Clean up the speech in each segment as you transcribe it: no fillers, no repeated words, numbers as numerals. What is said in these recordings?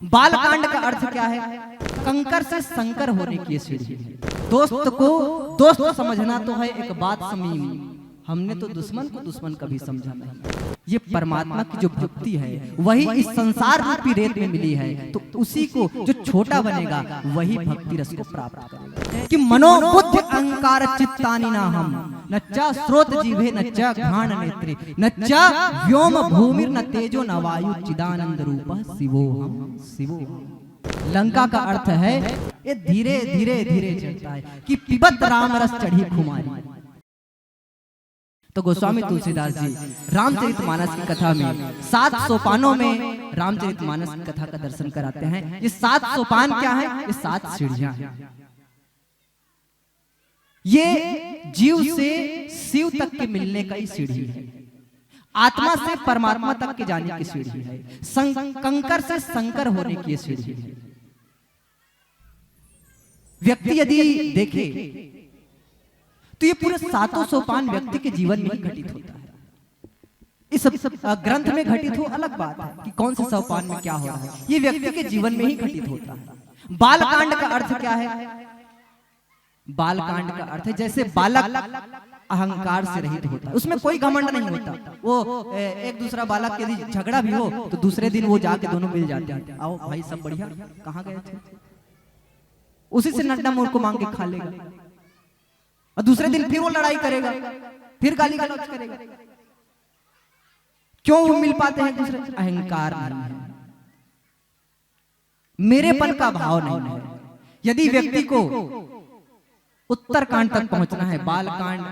बालकांड का अर्थ क्या है? कंकर से शंकर होने की सीढ़ी है। दोस्त को दोस्त समझना तो है एक बात समीम, हमने तो दुश्मन को दुश्मन कभी समझा नहीं। ये परमात्मा की जो भक्ति है वही इस संसार रूपी रेत में मिली है, तो उसी को जो छोटा बनेगा वही भक्ति रस को प्राप्त करेगा। कि मनोबुद्धि अहंकार चित्तानि ना हम नच्चा स्रोत जीवे नच्चा घ्राण नेत्रे नच्चा व्योम भूमिर न तेजो न वायु चिदानंद रूप शिवोहम शिवोहम। लंका का अर्थ है ये धीरे धीरे धीरे चलता है कि पिबत राम रस चढ़ी खुमारी। तो गोस्वामी तुलसीदास जी रामचरितमानस की कथा में 7 सोपानों में रामचरितमानस की कथा का दर्शन कराते हैं। ये 7 सोपान क्या है? ये 7 सीढ़ियां हैं। ये जीव से शिव तक के मिलने का ही सीढ़ी है, आत्मा से परमात्मा तक के जाने की सीढ़ी है, कंकर से शंकर होने की सीढ़ी है। व्यक्ति यदि देखे तो ये पूरे 7 सोपान व्यक्ति के जीवन में ही घटित होता है। इस ग्रंथ में घटित हो अलग बात है कि कौन से सोपान में क्या हो रहा है, ये व्यक्ति के जीवन में ही घटित होता है। बालकांड का अर्थ क्या है? बालकांड का अर्थ है जैसे बालक अहंकार से रहित होता है, उसमें कोई घमंड नहीं होता। वो एक दूसरा बालक यदि झगड़ा भी हो तो दूसरे दिन वो जाके दोनों मिल जाते हैं, आओ भाई सब बढ़िया, कहाँ गए थे, उसी से नड्डा मोर को मांग के खा लेगा, और दूसरे दिन फिर वो लड़ाई करेगा, फिर गाली गलौज करेगा। क्यों वो मिल पाते हैं दूसरे? अहंकार नहीं है, मेरेपन का भाव नहीं है। यदि व्यक्ति को उत्तरकांड तक पहुंचना है, बालकांड,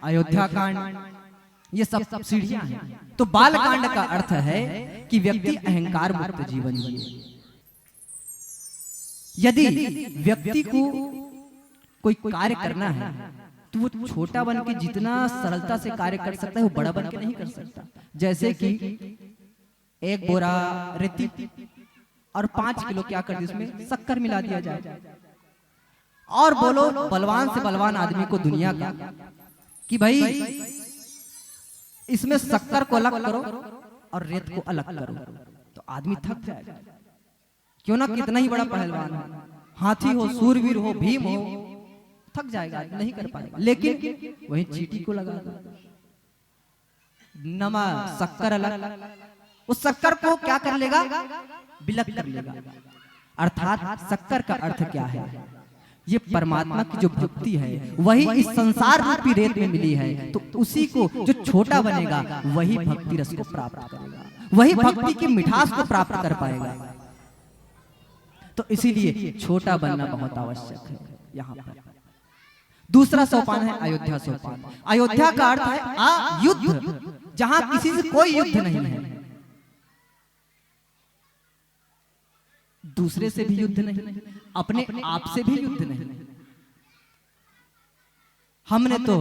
अयोध्या कांड, ये सब सीढ़ियां हैं, तो बालकांड का अर्थ है कि व्यक्ति अहंकार मुक्त जीवन जिए। यदि व्यक्ति को कोई कार्य करना है तो वो छोटा बन के जितना सरलता से कार्य कर सकता है वो बड़ा बन के नहीं कर सकता। जैसे कि एक बोरा रेती और 5 किलो क्या कर दिया, उसमें शक्कर मिला दिया जाए, और बोलो बलवान से बलवान आदमी को दुनिया का कि भाई इसमें शक्कर को अलग करो और रेत को अलग करो, तो आदमी थक जाएगा। क्यों ना कितना ही बड़ा पहलवान हो, हाथी हो, सूरवीर हो, भीम हो, थक जाएगा, नहीं कर पाएगा। लेकिन वही चींटी को लगा दो, नमक शक्कर अलग, उस शक्कर को क्या कर लेगा? विलक कर लेगा। अर्थात शक्कर का अर्थ क्या है? ये परमात्मा की जो भक्ति है वही इस संसार रूपी रेत में मिली है, तो उसी को जो छोटा बनेगा वही भक्ति रस को प्राप्त करेगा, वही भक्ति की मिठास को प्राप्त कर पाएगा। तो इसीलिए छोटा बनना बहुत आवश्यक है। यहाँ पर दूसरा सोपान है अयोध्या सोपान। अयोध्या का अर्थ है अयुद्ध, जहां किसी से कोई युद्ध नहीं है, दूसरे से भी युद्ध नहीं, अपने आप से भी युद्ध नहीं। हमने तो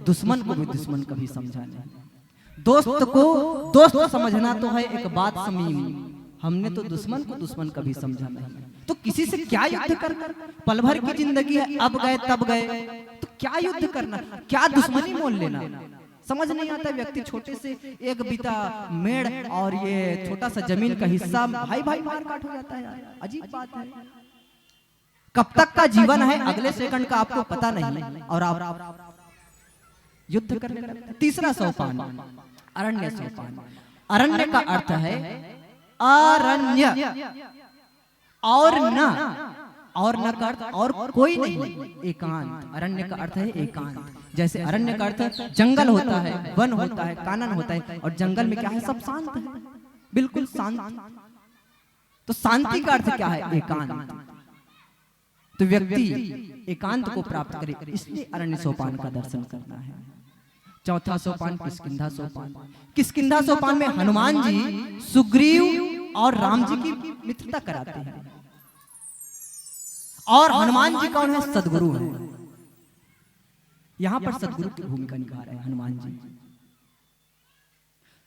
दुश्मन को भी दुश्मन कभी समझा नहीं। दोस्त को दोस्त समझना तो है एक बात समीम, हमने तो दुश्मन को दुश्मन कभी समझा नहीं। तो किसी से क्या युद्ध करना? पल भर की जिंदगी है, अब गए तब गए, तो क्या युद्ध करना, क्या दुश्मनी मोल लेना? समझ नहीं आता। व्यक्ति छोटे से एक बीता मेड़ और ये छोटा सा जमीन का हिस्सा भाई भाई मार काट हो जाता है यार, अजीब बात है। कब तक का जीवन है अगले सेकंड का आपको पता नहीं, और आप युद्ध करने लगते। तीसरा सोपान अरण्य सोपान। अरण्य का अर्थ है अरण्य, और न का अर्थ और कोई नहीं, एकांत। अरण्य का अर्थ है एकांत। जैसे अरण्य का अर्थ जंगल होता है, वन होता है, कानन होता है, और जंगल में क्या है? सब शांत है, बिल्कुल शांत। तो शांति का अर्थ क्या है? एकांत। तो व्यक्ति एकांत को प्राप्त करे, इसलिए अरण्य सोपान का दर्शन करना है। चौथा सोपान किष्किंधा सोपान। किष्किंधा सोपान में हनुमान जी सुग्रीव और राम जी की मित्रता कराते हैं, और हनुमान जी कौन है? सदगुरु है। यहां पर सदगुरु की भूमिका निभा रहे हैं हनुमान जी।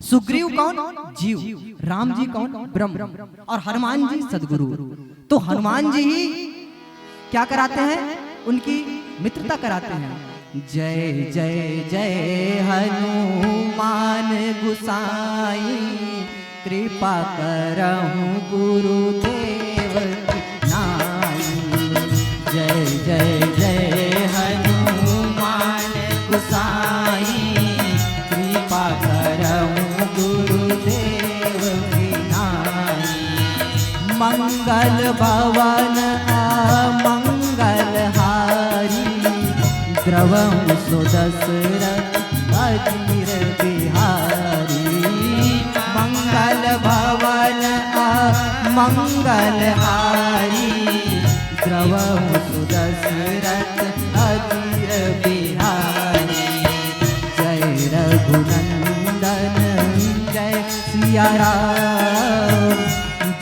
सुग्रीव कौन? जीव। राम जी कौन? ब्रह्म। और हनुमान जी सदगुरु। तो हनुमान जी ही क्या कराते हैं? उनकी मित्रता कराते हैं। जय जय जय हनुमान गुसाई, कृपा करहु गुरुदेव। मंगल भवन मंगल हारी द्रवम सुदशरथ अधीर बिहारी। मंगल भवन मंगल हारी द्रवम सुदशरथ अधीर बिहारी। जय रघुनंदन जय सिया राम,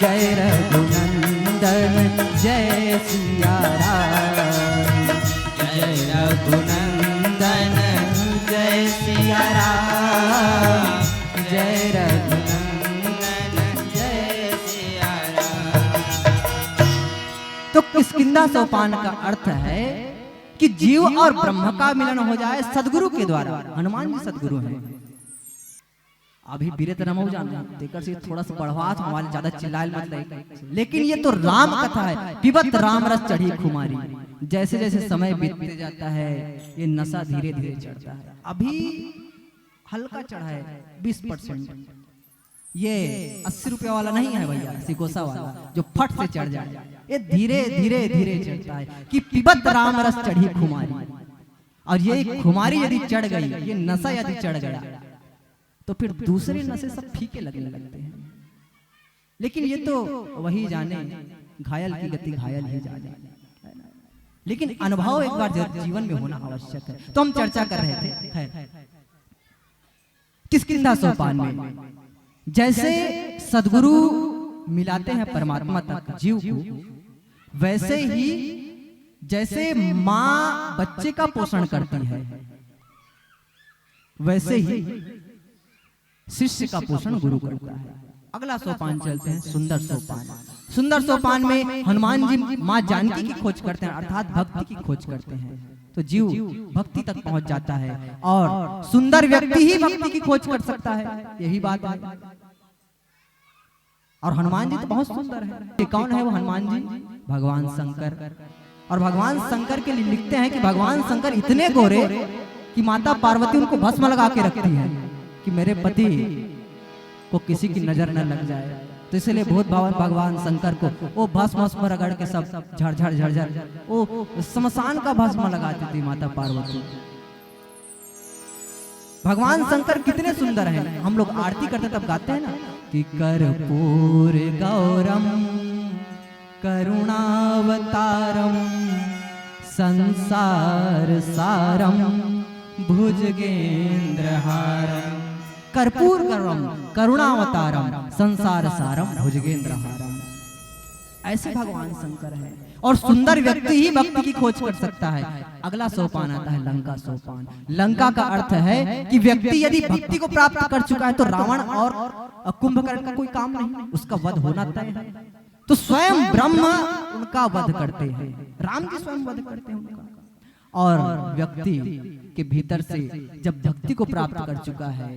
जय रघुनंदन जय सिया राम, जय रघुनंदन जय सिया राम, जय रघुनंदन जय सिया राम। तो किष्किंधा सोपान का अर्थ है कि जीव और ब्रह्म का मिलन हो जाए सदगुरु के द्वारा। हनुमान जी सदगुरु हैं। अभी बीरे तरह हो जाना देकर से थोड़ा सा बढ़वा तो हमारे ज्यादा चिल्लाए मत लगे, लेकिन ये तो राम कथा है। पिबत राम रस चढ़ी खुमारी। जैसे जैसे समय बीतते जाता है ये नशा धीरे धीरे चढ़ता है। अभी हल्का चढ़ा है 20%। ये 80 रुपया वाला नहीं है भैया, सिकोसा वाला जो फट से चढ़ जाए। ये धीरे धीरे धीरे चढ़ता है कि पिबत राम रस चढ़ी खुमारी। और ये खुमारी यदि चढ़ गई, ये नशा यदि चढ़ गया, तो फिर दूसरे नशे सब फीके लगने लगते हैं। लेकिन ये तो वही जाने, घायल की गति घायल ही जाने। लेकिन अनुभव एक बार जीवन में होना आवश्यक है। तो हम चर्चा कर रहे थे किष्किंधा सोपान में, जैसे सदगुरु मिलाते हैं परमात्मा तक जीव को, वैसे ही जैसे माँ बच्चे का पोषण करती है, वैसे ही शिष्य का पोषण गुरु करता है। अगला सोपान चलते हैं सुंदर सोपान। सुंदर सोपान में हनुमान जी माँ जानकी की खोज करते हैं, अर्थात भक्ति की खोज करते हैं। तो जीव भक्ति तक पहुंच जाता है और सुंदर व्यक्ति ही भक्ति की खोज कर सकता है, यही बात है। और हनुमान जी तो बहुत सुंदर है। कौन है वो हनुमान जी? भगवान शंकर। और भगवान शंकर के लिए लिखते हैं कि भगवान शंकर इतने गोरे कि माता पार्वती उनको भस्म लगा के रखती है कि मेरे पति को किसी की नजर न लग जाए। तो इसलिए बहुत भगवान शंकर को वो भस्म रगड़ के सब झड़झड़ झड़झड़ वो शमशान का भस्म लगाती थी माता पार्वती। भगवान शंकर कितने सुंदर हैं। हम लोग आरती करते तब गाते हैं ना कि कर्पूर गौरम करुणावतारम संसार सारम भुजगेंद्रहारम। कर्पूर गौरम करुणावतारम संसार सारम भुजगेंद्रहारम। ऐसे भगवान शंकर है। और सुंदर व्यक्ति ही भक्ति की खोज कर सकता है। अगला सोपान आता है लंका सोपान। लंका का अर्थ है कि व्यक्ति यदि भक्ति को प्राप्त कर चुका है तो रावण और कुंभकर्ण का कोई काम नहीं, उसका वध होना तय है। तो स्वयं ब्रह्म उनका वध करते हैं, राम जी स्वयं वध करते हैं उनका। और व्यक्ति के भीतर से जब भक्ति को प्राप्त कर चुका है,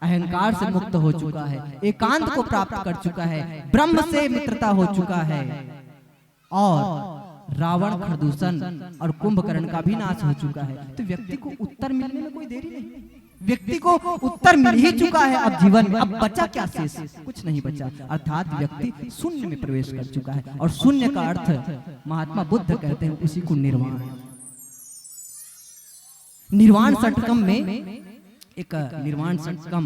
अहंकार से मुक्त हो चुका है, एकांत को प्राप्त कर चुका है, ब्रह्म से मित्रता हो चुका है और रावण खरदूषण और कुंभकर्ण का भी नाश हो चुका है, तो व्यक्ति को उत्तर मिलने में कोई देरी नहीं। व्यक्ति को उत्तर मिल ही चुका है। अब जीवन में अब बचा क्या शेष? कुछ नहीं बचा। अर्थात व्यक्ति शून्य में प्रवेश कर चुका है। और शून्य का अर्थ महात्मा बुद्ध कहते हैं उसी को निर्वाण। निर्वाण षटकम में एक निर्वाण षटकम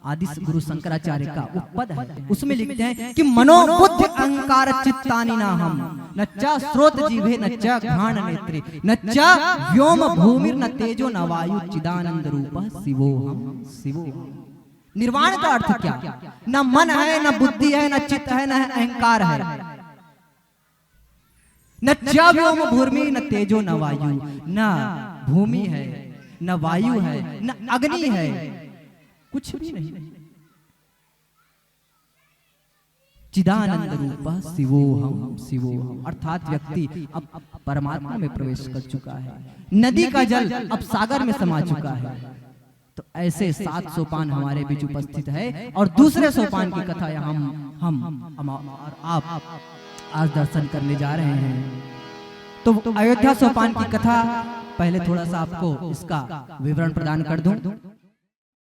आदि गुरु शंकराचार्य का उपपद है। उसमें लिखते हैं कि मनोबुद्धि अहंकार चित्तानि नाहम न च स्रोत जीवे न च घ्राण नेत्रे न च व्योम भूमिर न तेजो न वायु चिदानंद रूपः शिवोहम शिवोहम। निर्वाण का अर्थ क्या? न मन है, न बुद्धि है, न चित्त है, न अहंकार है, न च व्योम भूमि न तेजो न वायु। न भूमि है, न वायु है, न अग्नि है, कुछ भी नहीं। चिदानंद रूपः शिवोहम शिवोहम। अर्थात व्यक्ति अब परमात्मा में प्रवेश कर चुका है। नदी का जल अब सागर में समा चुका है। तो ऐसे 7 सोपान हमारे बीच उपस्थित है। और दूसरे सोपान की कथा हम और आप आज दर्शन करने जा रहे हैं। तो अयोध्या सोपान की कथा पहले थोड़ा सा आपको इसका विवरण प्रदान कर दूं।